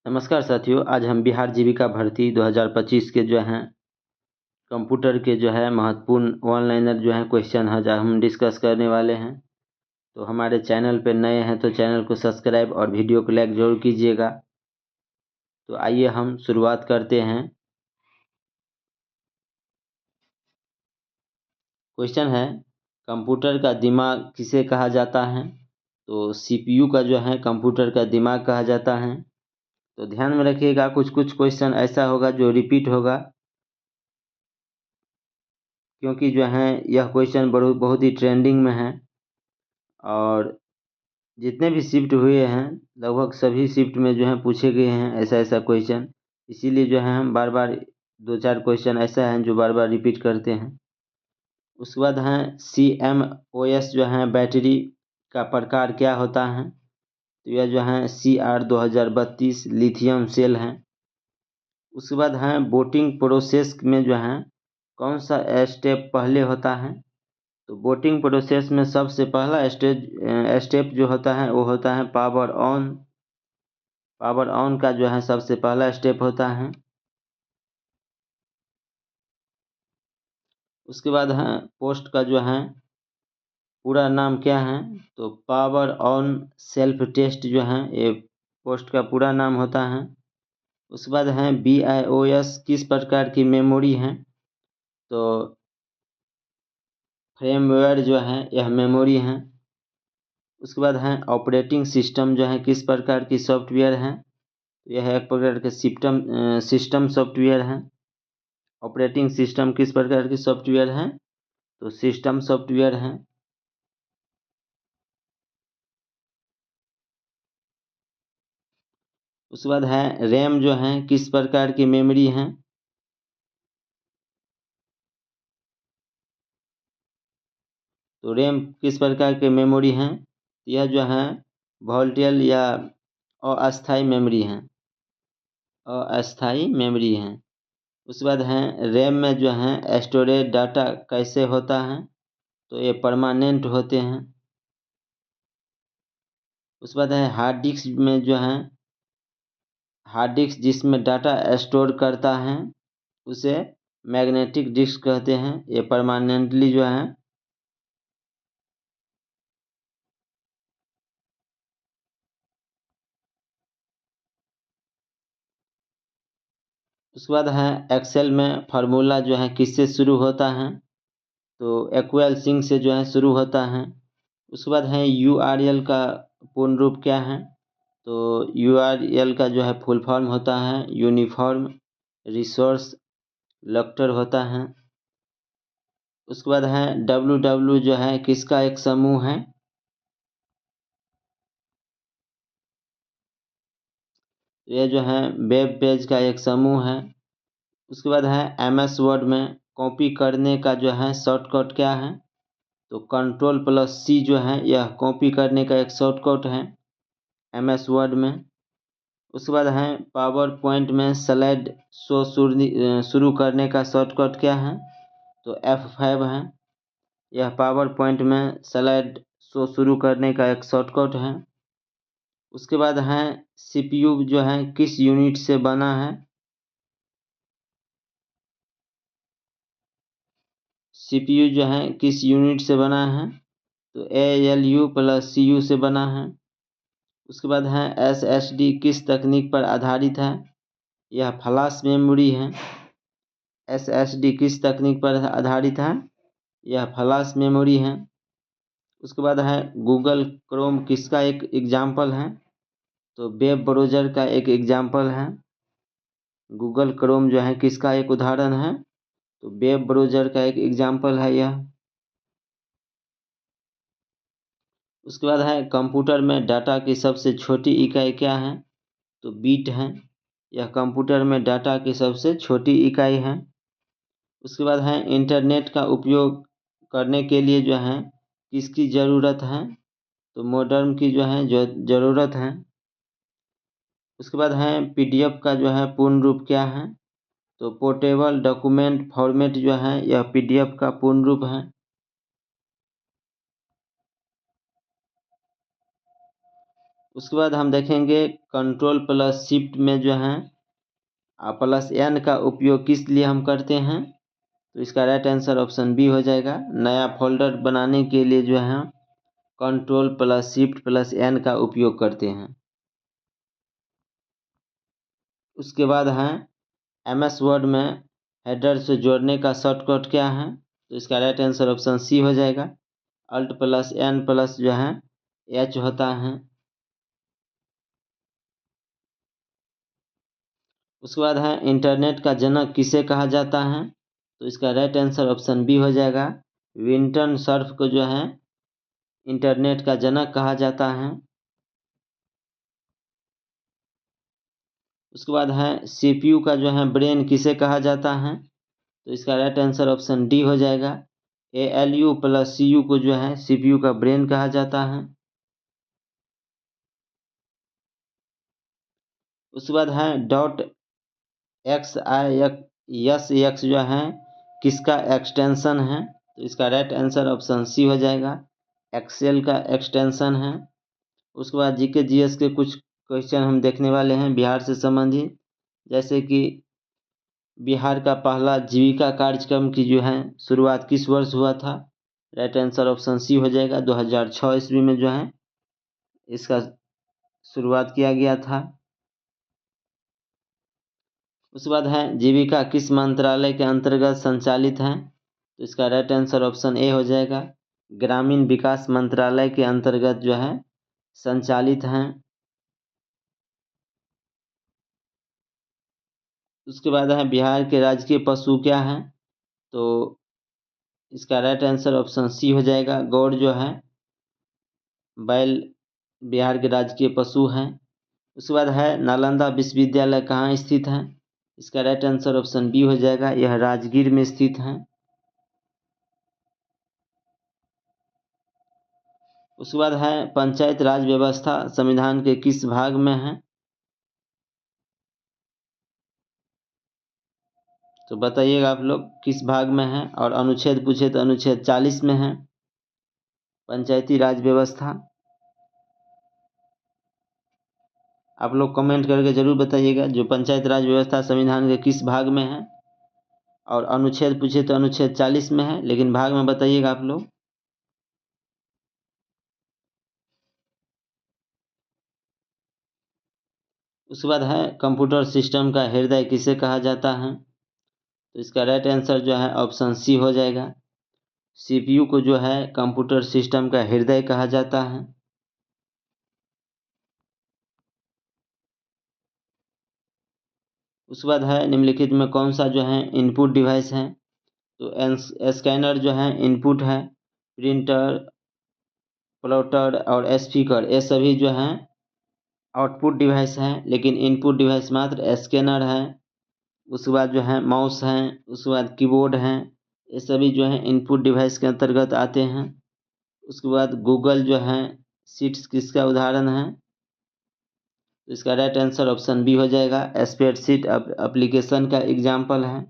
नमस्कार साथियों, आज हम बिहार जीविका भर्ती 2025 के जो हैं कंप्यूटर के जो है महत्वपूर्ण वन लाइनर जो हैं क्वेश्चन है जो हम डिस्कस करने वाले हैं। तो हमारे चैनल पर नए हैं तो चैनल को सब्सक्राइब और वीडियो को लाइक जरूर कीजिएगा। तो आइए हम शुरुआत करते हैं। क्वेश्चन है, कंप्यूटर का दिमाग किसे कहा जाता है? तो सीपीयू का जो है कंप्यूटर का दिमाग कहा जाता है। तो ध्यान में रखिएगा, कुछ कुछ क्वेश्चन ऐसा होगा जो रिपीट होगा, क्योंकि जो है यह क्वेश्चन बहुत ही ट्रेंडिंग में है और जितने भी शिफ्ट हुए हैं लगभग सभी शिफ्ट में जो है पूछे गए हैं ऐसा ऐसा क्वेश्चन। इसीलिए जो है हम बार बार दो चार क्वेश्चन ऐसा हैं जो बार बार रिपीट करते हैं। उसके बाद हैं CMOS जो है बैटरी का प्रकार क्या होता है? तो यह जो है CR2032 लिथियम सेल हैं। उसके बाद हैं बोटिंग प्रोसेस में जो है कौन सा स्टेप पहले होता है? तो बोटिंग प्रोसेस में सबसे पहला स्टेप जो होता है वो होता है पावर ऑन। पावर ऑन का जो है सबसे पहला स्टेप होता है। उसके बाद है पोस्ट का जो है पूरा नाम क्या है? तो पावर ऑन सेल्फ टेस्ट जो है ये पोस्ट का पूरा नाम होता है। उसके बाद है BIOS किस प्रकार की मेमोरी है? तो फ्रेमवेयर जो है यह मेमोरी है। उसके बाद है ऑपरेटिंग सिस्टम जो है किस प्रकार की सॉफ्टवेयर है? यह एक प्रकार के सिस्टम सॉफ्टवेयर है। ऑपरेटिंग सिस्टम किस प्रकार की सॉफ्टवेयर है? तो सिस्टम सॉफ्टवेयर है। उसके बाद है रैम जो है किस प्रकार की मेमोरी है? तो रैम किस प्रकार के मेमोरी हैं? यह जो है वोलेटाइल या अस्थाई मेमोरी है, अस्थाई मेमोरी है। उसके बाद है रैम में जो है स्टोरेज डाटा कैसे होता है? तो ये परमानेंट होते हैं। उसके बाद है हार्ड डिस्क में जो है हार्ड डिस्क जिसमें डाटा स्टोर करता है उसे मैग्नेटिक डिस्क कहते हैं, ये परमानेंटली जो है। उसके बाद है एक्सेल में फार्मूला जो है किससे शुरू होता है? तो एक्वेल सिंह से जो है शुरू होता है। उसके बाद है URL का पूर्ण रूप क्या है? तो URL का जो है फुल फॉर्म होता है यूनिफॉर्म रिसोर्स लोकेटर होता है। उसके बाद है WW जो है किसका एक समूह है? यह जो है वेब पेज का एक समूह है। उसके बाद है MS वर्ड में कॉपी करने का जो है शॉर्टकट क्या है? तो Ctrl+C जो है यह कॉपी करने का एक शॉर्टकट है MS वर्ड में। उसके बाद है पावर पॉइंट में स्लाइड शो शुरू करने का शॉर्टकट क्या है? तो F5 है। यह पावर पॉइंट में स्लाइड शो शुरू करने का एक शॉर्टकट है। उसके बाद है CPU जो है किस यूनिट से बना है? CPU जो है किस यूनिट से बना है? तो ALU+CU से बना है। उसके बाद है SSD किस तकनीक पर आधारित है? यह फ्लैश मेमोरी है। SSD किस तकनीक पर आधारित है? यह फ्लैश मेमोरी है। उसके बाद है गूगल क्रोम किसका एक एग्जाम्पल है? तो वेब ब्राउज़र का एक एग्जाम्पल है। गूगल क्रोम जो है किसका एक उदाहरण है? तो वेब ब्राउज़र का एक एग्जाम्पल है यह। उसके बाद है कंप्यूटर में डाटा की सबसे छोटी इकाई क्या है? तो बीट है। यह कंप्यूटर में डाटा की सबसे छोटी इकाई है। उसके बाद है इंटरनेट का उपयोग करने के लिए जो है किसकी ज़रूरत है? तो मॉडेम की जो है ज़रूरत है। उसके बाद है PDF का जो है पूर्ण रूप क्या है? तो पोर्टेबल डॉक्यूमेंट फॉर्मेट जो है यह PDF का पूर्ण रूप है। उसके बाद हम देखेंगे कंट्रोल प्लस शिफ्ट में जो है प्लस एन का उपयोग किस लिए हम करते हैं। तो इसका राइट आंसर ऑप्शन बी हो जाएगा। नया फोल्डर बनाने के लिए जो है control plus shift plus N का उपयोग करते हैं। उसके बाद है MS वर्ड में हेडर से जोड़ने का शॉर्टकट क्या है। तो इसका राइट आंसर ऑप्शन सी हो जाएगा। अल्ट प्लस एन प्लस जो है एच होता है। उसके बाद है इंटरनेट का जनक किसे कहा जाता है। तो इसका राइट आंसर ऑप्शन बी हो जाएगा। विंटन सर्फ को जो है इंटरनेट का जनक कहा जाता है। उसके बाद है CPU का जो है ब्रेन किसे कहा जाता है। तो इसका राइट आंसर ऑप्शन डी हो जाएगा। ALU प्लस CU को जो है CPU का ब्रेन कहा जाता है। उसके बाद है .XISX जो है किसका एक्सटेंशन है। तो इसका राइट आंसर ऑप्शन सी हो जाएगा। एक्सेल का एक्सटेंशन है। उसके बाद GK GS के कुछ क्वेश्चन हम देखने वाले हैं बिहार से संबंधित, जैसे कि बिहार का पहला जीविका कार्यक्रम की जो है शुरुआत किस वर्ष हुआ था। राइट आंसर ऑप्शन सी हो जाएगा। 2006 ईस्वी में जो है इसका शुरुआत किया गया था। उसके बाद है जीविका किस मंत्रालय के अंतर्गत संचालित है। तो इसका राइट आंसर ऑप्शन ए हो जाएगा। ग्रामीण विकास मंत्रालय के अंतर्गत जो है संचालित हैं। उसके बाद है बिहार के राजकीय पशु क्या है। तो इसका राइट आंसर ऑप्शन सी हो जाएगा। गौड़ जो है बैल बिहार के राजकीय पशु हैं। उसके बाद है नालंदा विश्वविद्यालय कहाँ स्थित है। इसका राइट आंसर ऑप्शन बी हो जाएगा। यह राजगीर में स्थित है। उसके बाद है पंचायत राज व्यवस्था संविधान के किस भाग में है। तो बताइएगा आप लोग किस भाग में है, और अनुच्छेद पूछे तो अनुच्छेद 40 में है पंचायती राज व्यवस्था। आप लोग कमेंट करके जरूर बताइएगा जो पंचायत राज व्यवस्था संविधान के किस भाग में है, और अनुच्छेद पूछे तो अनुच्छेद 40 में है, लेकिन भाग में बताइएगा आप लोग। उसके बाद है कंप्यूटर सिस्टम का हृदय किसे कहा जाता है। तो इसका राइट आंसर जो है ऑप्शन सी हो जाएगा। CPU को जो है कंप्यूटर सिस्टम का हृदय कहा जाता है। उसके बाद है निम्नलिखित में कौन सा जो है इनपुट डिवाइस है। तो स्कैनर जो है इनपुट है। प्रिंटर, प्लॉटर और स्पीकर ये सभी जो हैं आउटपुट डिवाइस हैं, लेकिन इनपुट डिवाइस मात्र स्कैनर है। उसके बाद जो है माउस हैं, उसके बाद कीबोर्ड हैं, ये सभी जो है इनपुट डिवाइस के अंतर्गत आते हैं। उसके बाद गूगल जो है शीट्स किसका उदाहरण है। तो इसका राइट आंसर ऑप्शन बी हो जाएगा। स्प्रेडशीट एप्लीकेशन का एग्जाम्पल है।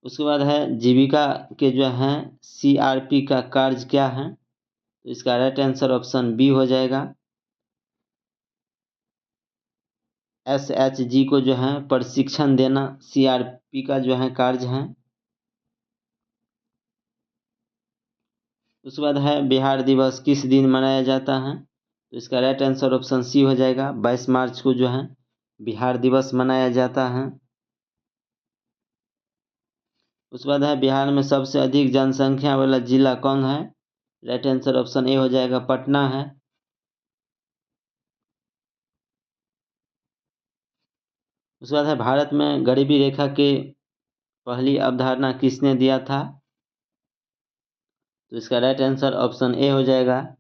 उसके बाद है जीविका के जो हैं CRP का कार्य क्या है। तो इसका राइट आंसर ऑप्शन बी हो जाएगा। SHG को जो है प्रशिक्षण देना CRP का जो है कार्य है। उसके बाद है बिहार दिवस किस दिन मनाया जाता है। तो इसका राइट आंसर ऑप्शन सी हो जाएगा। 22 मार्च को जो है बिहार दिवस मनाया जाता है। उसके बाद है बिहार में सबसे अधिक जनसंख्या वाला जिला कौन है। राइट आंसर ऑप्शन ए हो जाएगा, पटना है। उसके बाद है भारत में गरीबी रेखा के पहली अवधारणा किसने दिया था। तो इसका राइट आंसर ऑप्शन ए हो जाएगा।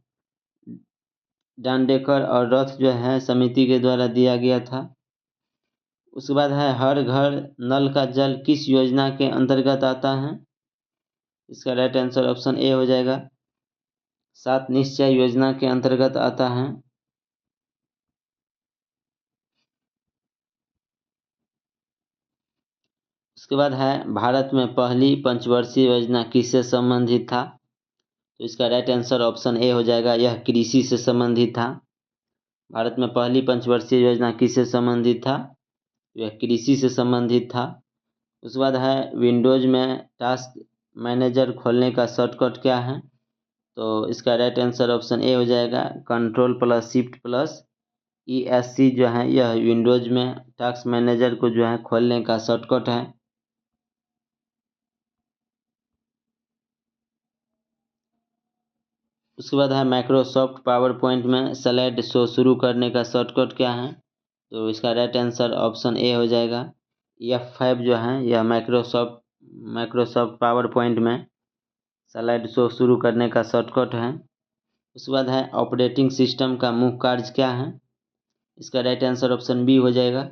डांडेकर और रथ जो है समिति के द्वारा दिया गया था। उसके बाद है हर घर नल का जल किस योजना के अंतर्गत आता है। इसका राइट आंसर ऑप्शन ए हो जाएगा। 7 निश्चय योजना के अंतर्गत आता है। उसके उसके बाद है भारत में पहली पंचवर्षीय योजना किससे संबंधित था? तो इसका राइट आंसर ऑप्शन ए हो जाएगा, यह कृषि से संबंधित था। भारत में पहली पंचवर्षीय योजना किससे संबंधित था? यह कृषि से संबंधित था। उसके बाद है विंडोज में टास्क मैनेजर खोलने का शॉर्टकट क्या है? तो इसका राइट आंसर ऑप्शन ए हो जाएगा, control plus shift plus ESC जो है यह विंडोज में टास्क मैनेजर को जो है खोलने का शॉर्टकट है। उसके बाद है माइक्रोसॉफ्ट पावर पॉइंट में स्लाइड शो शुरू करने का शॉर्टकट क्या है? तो इसका राइट आंसर ऑप्शन ए हो जाएगा, F5 जो है यह माइक्रोसॉफ्ट पावर पॉइंट में स्लाइड शो शुरू करने का शॉर्टकट है। उसके बाद है ऑपरेटिंग सिस्टम का मुख्य कार्य क्या है? इसका राइट आंसर ऑप्शन बी हो जाएगा,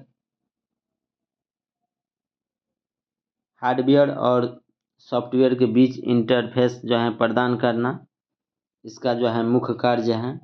हार्डवेयर और सॉफ्टवेयर के बीच इंटरफेस जो है प्रदान करना, इसका जो है मुख्य कार्य है।